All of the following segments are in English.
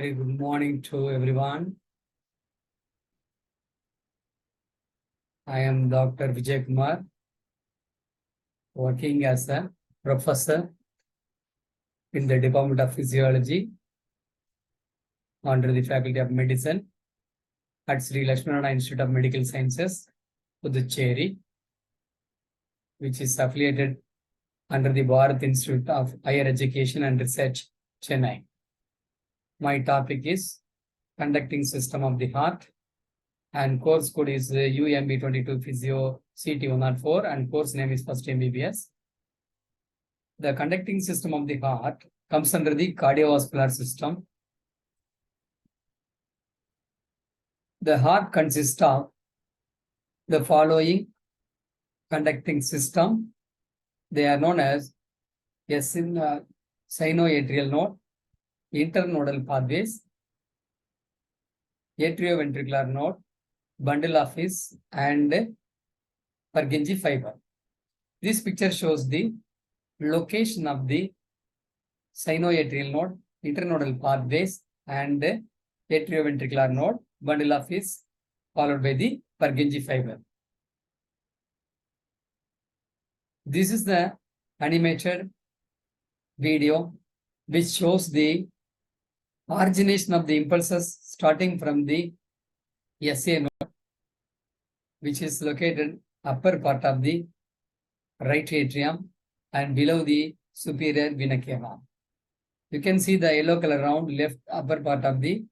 Very good morning to everyone. I am Dr. Vijay Kumar, working as a professor in the Department of Physiology under the Faculty of Medicine at Sri Lakshmanarayana Institute of Medical Sciences, Puducherry, which is affiliated under the Bharat Institute of Higher Education and Research, Chennai. My topic is conducting system of the heart, and course code is UMB22 Physio CT104, and course name is First MBBS. The conducting system of the heart comes under the cardiovascular system. The heart consists of the following conducting system. They are known as sinoatrial node, internodal pathways, atrioventricular node, bundle of His, and Purkinje fiber. This picture shows the location of the sinoatrial node, internodal pathways, and atrioventricular node, bundle of His, followed by the Purkinje fiber. This is the animated video which shows the origination of the impulses starting from the SA node, which is located upper part of the right atrium and below the superior vena cava. You can see the yellow color around left upper part of the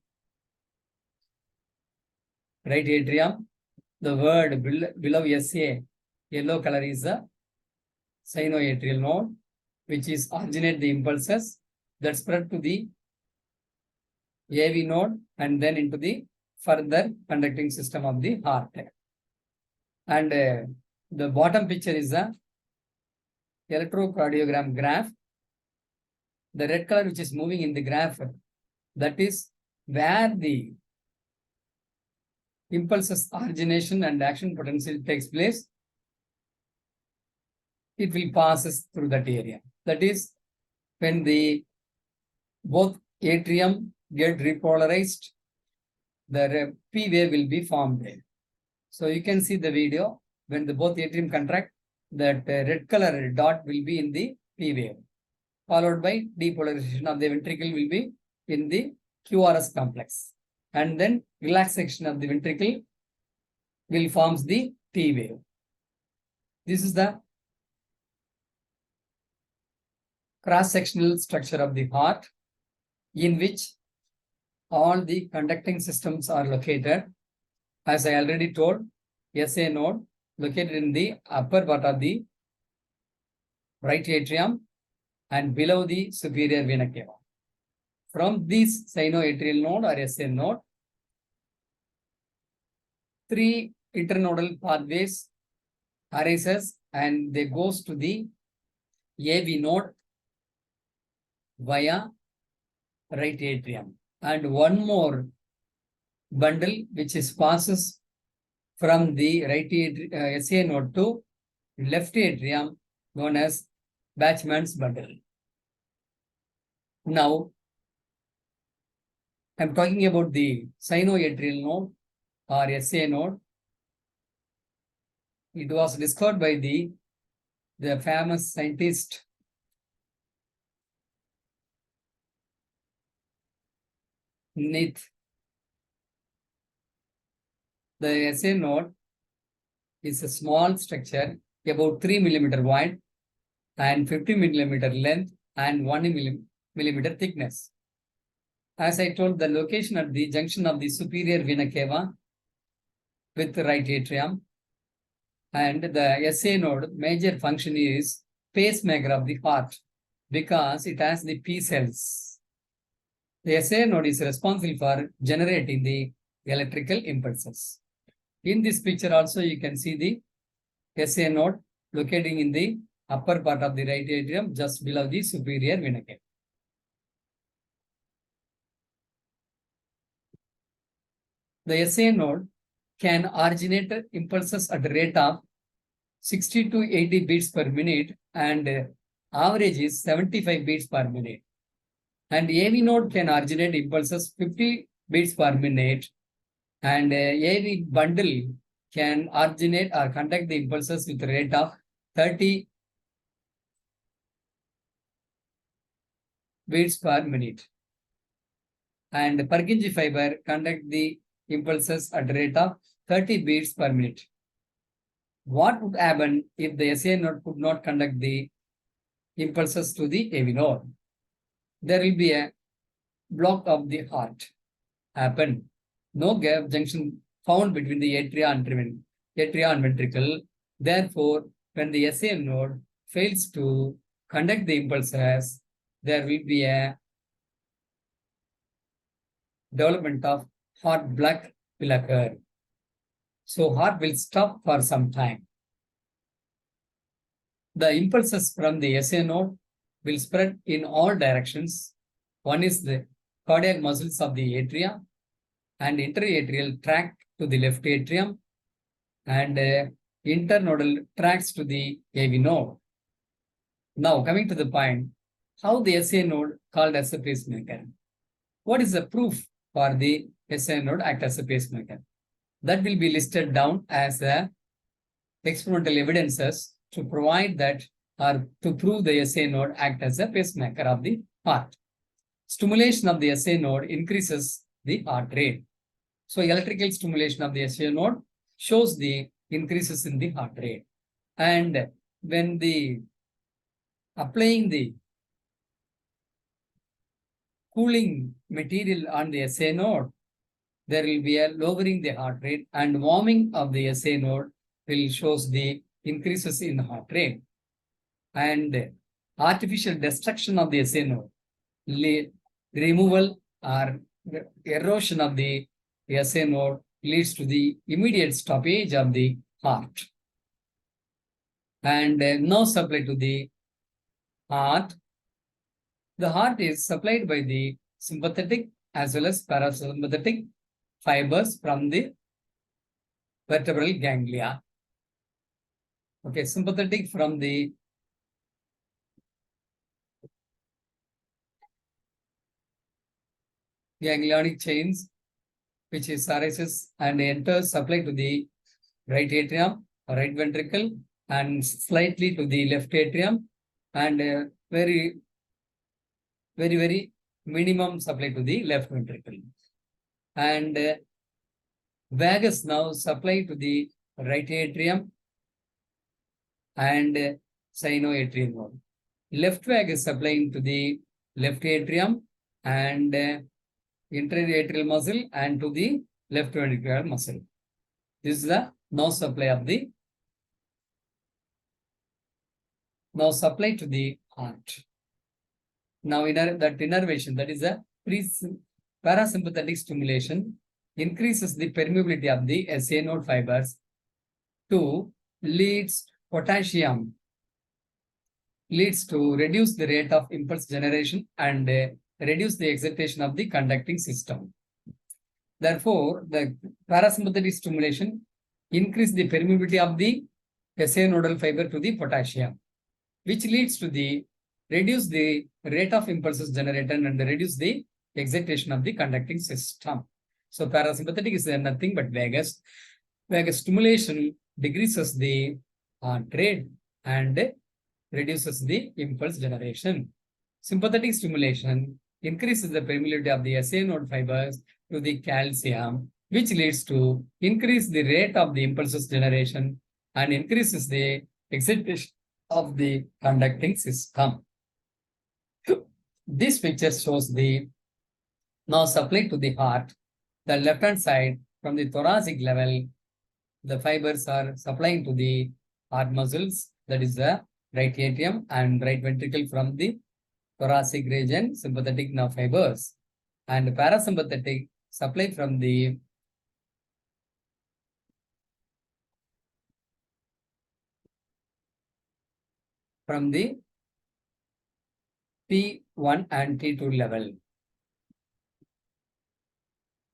right atrium. The word below SA, yellow color is the sinoatrial node, which is originate the impulses that spread to the AV node and then into the further conducting system of the heart. And the bottom picture is the electrocardiogram graph. The red color which is moving in the graph, that is where the impulses origination and action potential takes place. It will pass through that area. That is when the both atrium get repolarized, the P wave will be formed there. So you can see the video when the both atrium contract, that red color dot will be in the P wave, followed by depolarization of the ventricle will be in the QRS complex, and then relaxation of the ventricle will forms the T wave. This is the cross-sectional structure of the heart, in which all the conducting systems are located. As I already told, SA node located in the upper part of the right atrium and below the superior vena cava. From this sinoatrial node or SA node, three internodal pathways arises and they goes to the AV node via right atrium, and one more bundle which is passes from the right SA node to left atrium, known as Bachmann's bundle. Now, I'm talking about the sinoatrial node or SA node. It was discovered by the famous scientist Neith. The SA node is a small structure about 3 millimeter wide and 50 millimeter length and 1 millimeter thickness. As I told, the location at the junction of the superior vena cava with the right atrium, and the SA node major function is pacemaker of the heart because it has the P cells. The SA node is responsible for generating the electrical impulses. In this picture also you can see the SA node locating in the upper part of the right atrium just below the superior vena cava. The SA node can originate impulses at the rate of 60 to 80 beats per minute, and average is 75 beats per minute. And AV node can originate impulses 50 beats per minute, and AV bundle can originate or conduct the impulses with a rate of 30 beats per minute. And Purkinje fiber conduct the impulses at a rate of 30 beats per minute. What would happen if the SA node could not conduct the impulses to the AV node? There will be a block of the heart happen. No gap junction found between the atria and ventricle. Therefore, when the SA node fails to conduct the impulses, there will be a development of heart block will occur. So heart will stop for some time. The impulses from the SA node will spread in all directions. One is the cardiac muscles of the atria and interatrial tract to the left atrium, and internodal tracts to the AV node. Now coming to the point, how the SA node called as a pacemaker. What is the proof for the SA node act as a pacemaker? That will be listed down as experimental evidences to provide that or to prove the SA node act as a pacemaker of the heart. Stimulation of the SA node increases the heart rate. So electrical stimulation of the SA node shows the increases in the heart rate. And when the applying the cooling material on the SA node, there will be a lowering the heart rate, and warming of the SA node will shows the increases in the heart rate. And artificial destruction of the SA node, removal or erosion of the SA node leads to the immediate stoppage of the heart. And no supply to the heart. The heart is supplied by the sympathetic as well as parasympathetic fibers from the vertebral ganglia. Okay, sympathetic from the ganglionic chains, which is arises and enters supply to the right atrium, right ventricle, and slightly to the left atrium, and very minimum supply to the left ventricle. And vagus now supply to the right atrium and sinoatrial node. Left vagus supplying to the left atrium and interatrial muscle and to the left ventricular muscle. This is the no supply of the no supply to the heart. Now that innervation, that is a parasympathetic stimulation, increases the permeability of the SA node fibers to leads to reduce the rate of impulse generation and reduce the excitation of the conducting system. Therefore, the parasympathetic stimulation increase the permeability of the SA nodal fiber to the potassium, which leads to the reduce the rate of impulses generated and reduce the excitation of the conducting system. So parasympathetic is nothing but vagus. Vagus stimulation decreases the heart rate and reduces the impulse generation. Sympathetic stimulation increases the permeability of the SA node fibers to the calcium, which leads to increase the rate of the impulses generation and increases the excitation of the conducting system. This picture shows the now supply to the heart. The left hand side from the thoracic level, the fibers are supplying to the heart muscles, that is the right atrium and right ventricle from the thoracic region, sympathetic nerve fibers, and parasympathetic supply from the T1 and T2 level.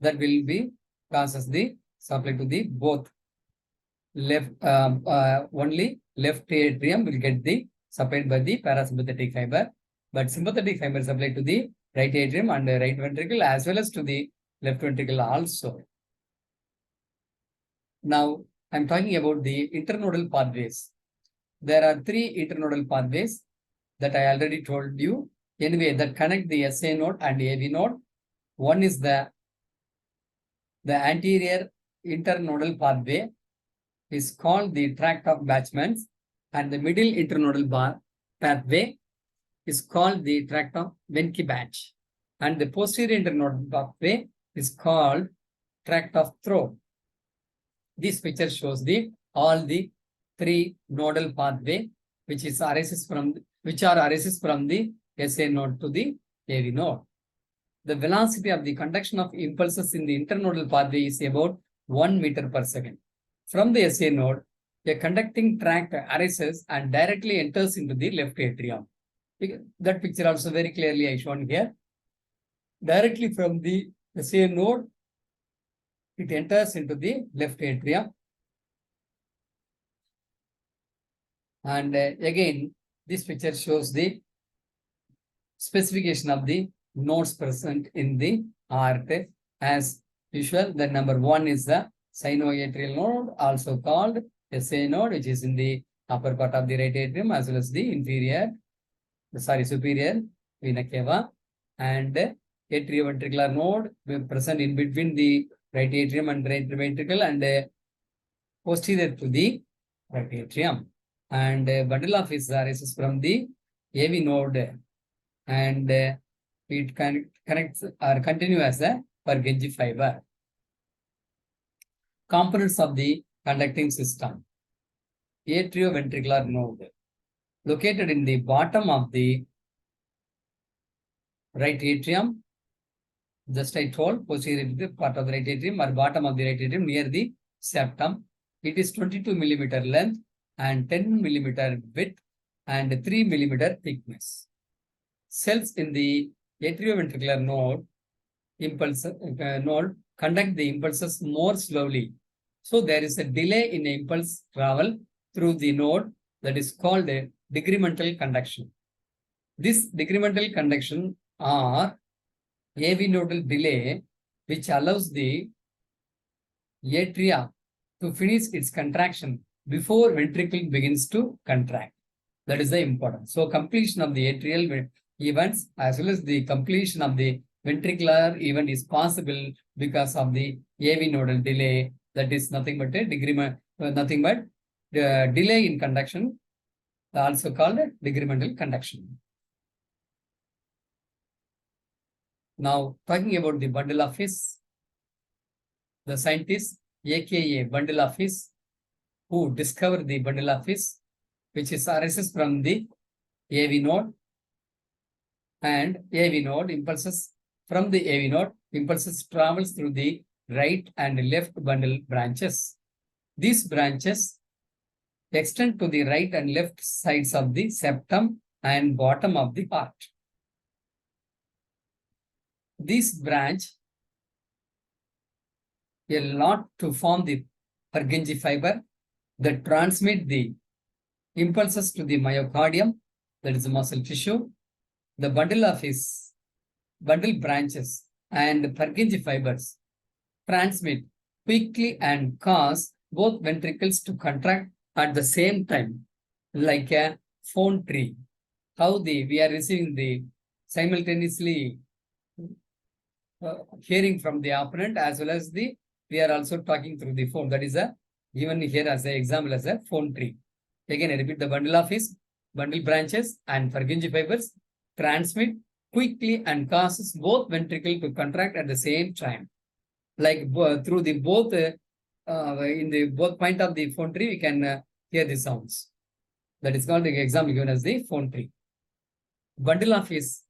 That will be causes the supply to the both left, only left atrium will get the supplied by the parasympathetic fiber, but sympathetic fiber supplied to the right atrium and right ventricle as well as to the left ventricle also. Now, I'm talking about the internodal pathways. There are 3 internodal pathways that I already told you. Anyway, that connect the SA node and AV node. One is the anterior internodal pathway is called the tract of Batchmans, and the middle internodal pathway is called the tract of Wenckebach, and the posterior internodal pathway is called tract of throat. This picture shows all the 3 nodal pathway which arises from the SA node to the AV node. The velocity of the conduction of impulses in the internodal pathway is about 1 meter per second. From the SA node, a conducting tract arises and directly enters into the left atrium. That picture also very clearly I shown here. Directly from the SA node, it enters into the left atrium. And again, this picture shows the specification of the nodes present in the heart. As usual, the number 1 is the sinoatrial node, also called SA node, which is in the upper part of the right atrium, as well as the superior vena cava, and atrioventricular node present in between the right atrium and right ventricle and posterior to the right atrium. And bundle of his arises from the AV node, and it connects or continue as a Purkinje fiber. Components of the conducting system. Atrioventricular node, located in the bottom of the right atrium. Just I told, posterior part of the right atrium or bottom of the right atrium near the septum. It is 22 millimeter length and 10 millimeter width and 3 millimeter thickness. Cells in the atrioventricular node conduct the impulses more slowly. So there is a delay in impulse travel through the node that is called a decremental conduction. This decremental conduction or AV nodal delay, which allows the atria to finish its contraction before ventricle begins to contract. That is the importance. So completion of the atrial events as well as the completion of the ventricular event is possible because of the AV nodal delay. That is nothing but a decrement, the delay in conduction, also called decremental conduction. Now, talking about the bundle of His, the scientist, aka bundle of His, who discovered the bundle of His, which arises from the AV node, and AV node impulses from the AV node, impulses travels through the right and left bundle branches. These branches extend to the right and left sides of the septum and bottom of the heart. This branch a lot to form the Purkinje fiber that transmit the impulses to the myocardium, that is the muscle tissue. The bundle of his bundle branches and Purkinje fibers transmit quickly and cause both ventricles to contract at the same time, like a phone tree. How we are receiving the simultaneously hearing from the opponent as well as we are also talking through the phone. That is given here as an example as a phone tree. Again, I repeat, the bundle of his bundle branches and Purkinje fibers transmit quickly and causes both ventricle to contract at the same time. Like through the both in the both point of the phone tree, we can hear the sounds. That is called the example given as the phone tree. Bundle of his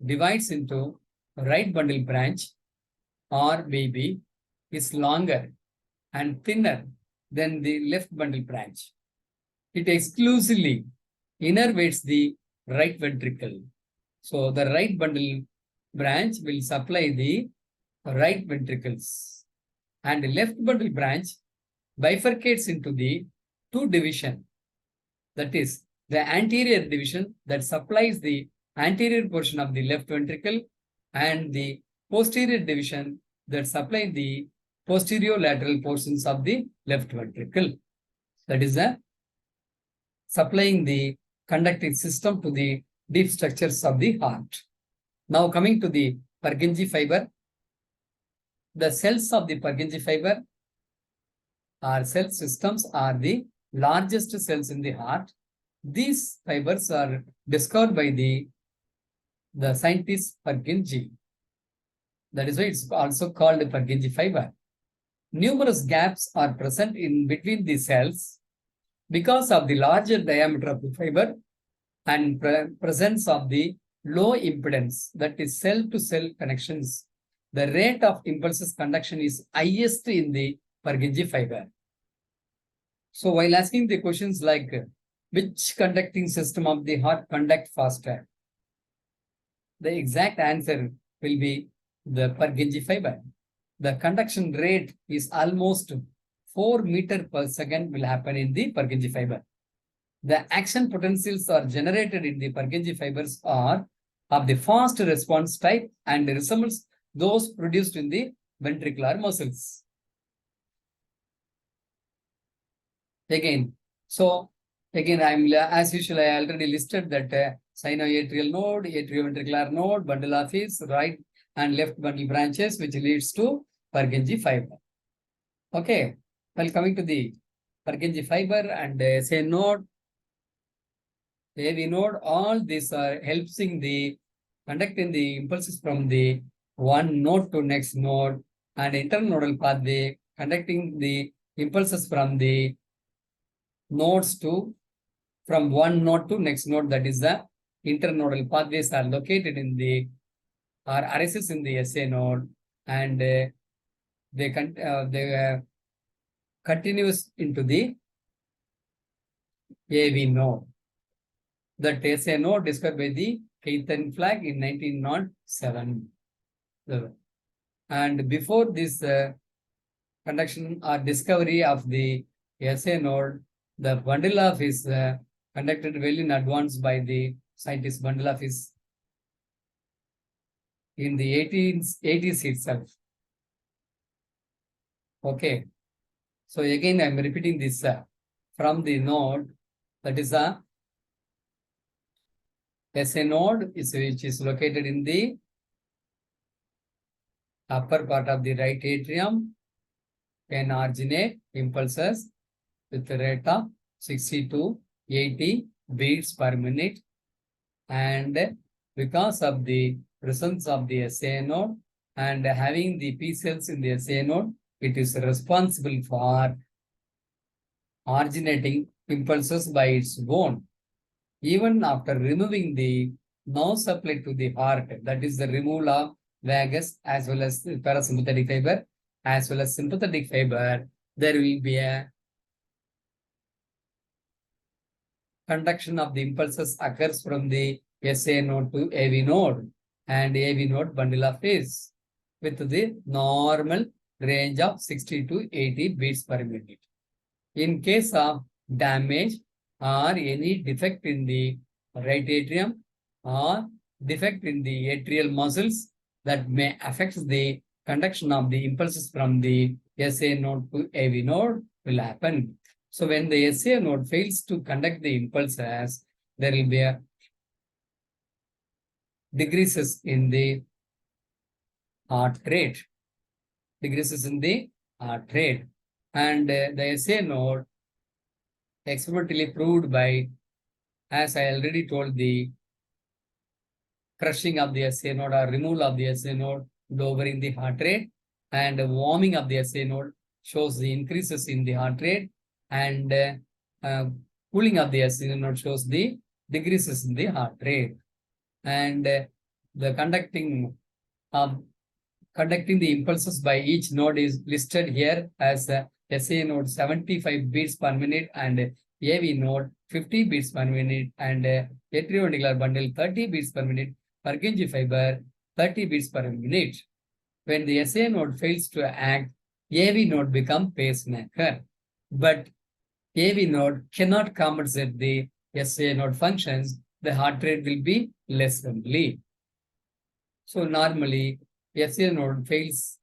divides into right bundle branch, or maybe is longer and thinner than the left bundle branch. It exclusively innervates the right ventricle. So the right bundle branch will supply the right ventricles, and the left bundle branch bifurcates into the two divisions. That is, the anterior division that supplies the anterior portion of the left ventricle and the posterior division that supply the posterior lateral portions of the left ventricle. That is supplying the conductive system to the deep structures of the heart. Now coming to the Purkinje fiber, the cells of the Purkinje fiber or cell systems are the largest cells in the heart. These fibers are discovered by the scientist Purkinje. That is why it's also called Purkinje fiber. Numerous gaps are present in between the cells because of the larger diameter of the fiber and presence of the low impedance, that is cell-to-cell connections. The rate of impulses conduction is highest in the Purkinje fiber. So while asking the questions like which conducting system of the heart conduct faster, the exact answer will be the Purkinje fiber. The conduction rate is almost 4 meters per second will happen in the Purkinje fiber. The action potentials are generated in the Purkinje fibers are of the fast response type and resembles those produced in the ventricular muscles. Again, I'm as usual, I already listed that sinoatrial node, atrioventricular node, bundle of his right and left bundle branches, which leads to Purkinje fiber. Okay, well, coming to the Purkinje fiber and say node, AV node, all these are helping the conducting the impulses from the one node to next node, and internodal pathway conducting the impulses from the nodes to from one node to next node. That is the internodal pathways are located in the or arises in the SA node, and they continues into the AV node. That SA node discovered by the Keithen Flag in 1907. And before this conduction or discovery of the SA node, the bundle of is conducted well in advance by the scientist bundle of is in the 1880s itself. Okay. So again, I'm repeating this from the node, that is a SA node which is located in the upper part of the right atrium, can originate impulses with a rate of 60 to 80 beats per minute. And because of the presence of the SA node and having the P cells in the SA node, it is responsible for originating impulses by its own. Even after removing the nerve supply to the heart, that is the removal of vagus as well as parasympathetic fiber as well as sympathetic fiber, there will be a conduction of the impulses occurs from the SA node to AV node and AV node bundle of phase with the normal range of 60 to 80 beats per minute. In case of damage or any defect in the right atrium or defect in the atrial muscles, that may affect the conduction of the impulses from the SA node to AV node will happen. So when the SA node fails to conduct the impulses, there will be a decreases in the heart rate. Decreases in the heart rate. And the SA node experimentally proved by, as I already told, the crushing of the SA node or removal of the SA node, lowering the heart rate, and warming of the SA node shows the increases in the heart rate, and cooling of the SA node shows the decreases in the heart rate. And the conducting the impulses by each node is listed here as SA node 75 beats per minute and AV node 50 beats per minute and atrioventricular bundle 30 beats per minute, Purkinje fiber 30 beats per minute. When the SA node fails to act, AV node becomes pacemaker. But AV node cannot compensate the SA node functions. The heart rate will be less only. So normally, SA node fails,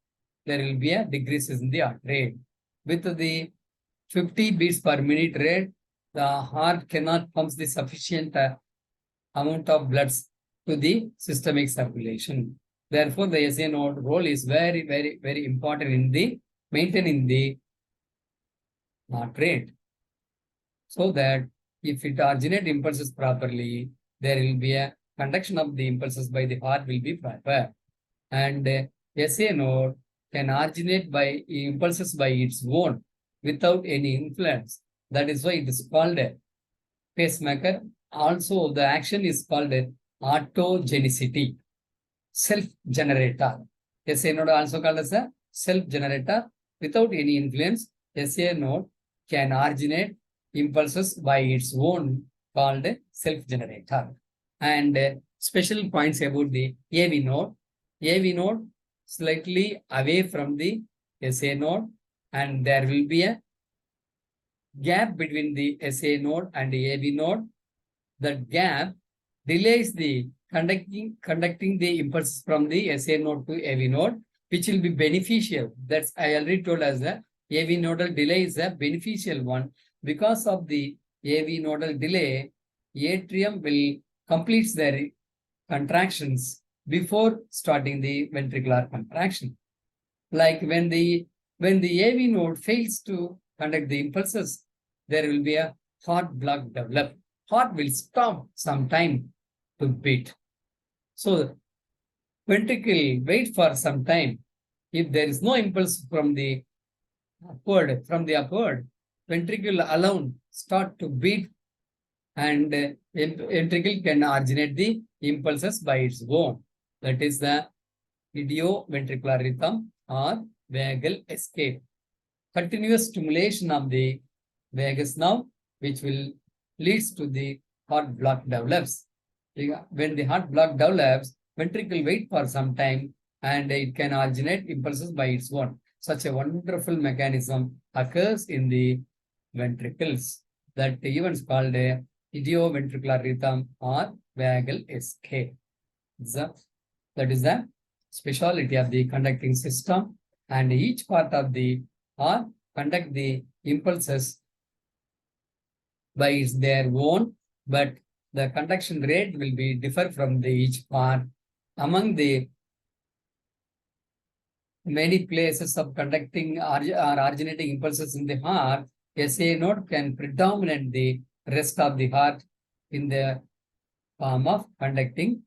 there will be a decrease in the heart rate. With the 50 beats per minute rate, the heart cannot pump the sufficient amount of blood to the systemic circulation. Therefore, the SA node role is very, very, very important in the maintaining the heart rate. So that if it originates impulses properly, there will be a conduction of the impulses by the heart will be proper. And SA node can originate by impulses by its own without any influence. That is why it is called a pacemaker. Also, the action is called autogenicity, self-generator. SA node also called as a self-generator. Without any influence, SA node can originate impulses by its own called self-generator. And special points about the AV node. AV node slightly away from the SA node, and there will be a gap between the SA node and the AV node. That gap delays the conducting the impulses from the SA node to AV node, which will be beneficial. That's I already told us that AV nodal delay is a beneficial one. Because of the AV nodal delay, atrium will complete their contractions before starting the ventricular contraction. Like when the AV node fails to conduct the impulses, there will be a heart block develop. Heart will stop some time to beat. So ventricle wait for some time. If there is no impulse from the upward, ventricle alone start to beat, and ventricle can originate the impulses by its own. That is the idioventricular rhythm or vagal escape. Continuous stimulation of the vagus nerve, which will leads to the heart block develops. When the heart block develops, ventricle wait for some time and it can originate impulses by its own. Such a wonderful mechanism occurs in the ventricles. That event is called a idioventricular rhythm or vagal escape. That is the speciality of the conducting system, and each part of the heart conduct the impulses by their own, but the conduction rate will be differ from the each part. Among the many places of conducting or originating impulses in the heart, SA node can predominate the rest of the heart in the form of conducting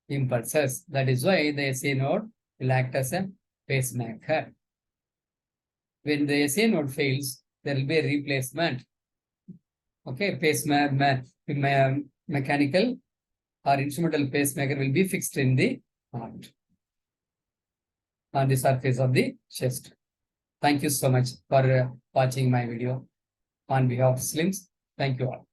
impulses. That is why the SA node will act as a pacemaker. When the SA node fails, there will be a replacement. Okay, mechanical or instrumental pacemaker will be fixed in the heart on the surface of the chest. Thank you so much for watching my video. On behalf of SLIMS, thank you all.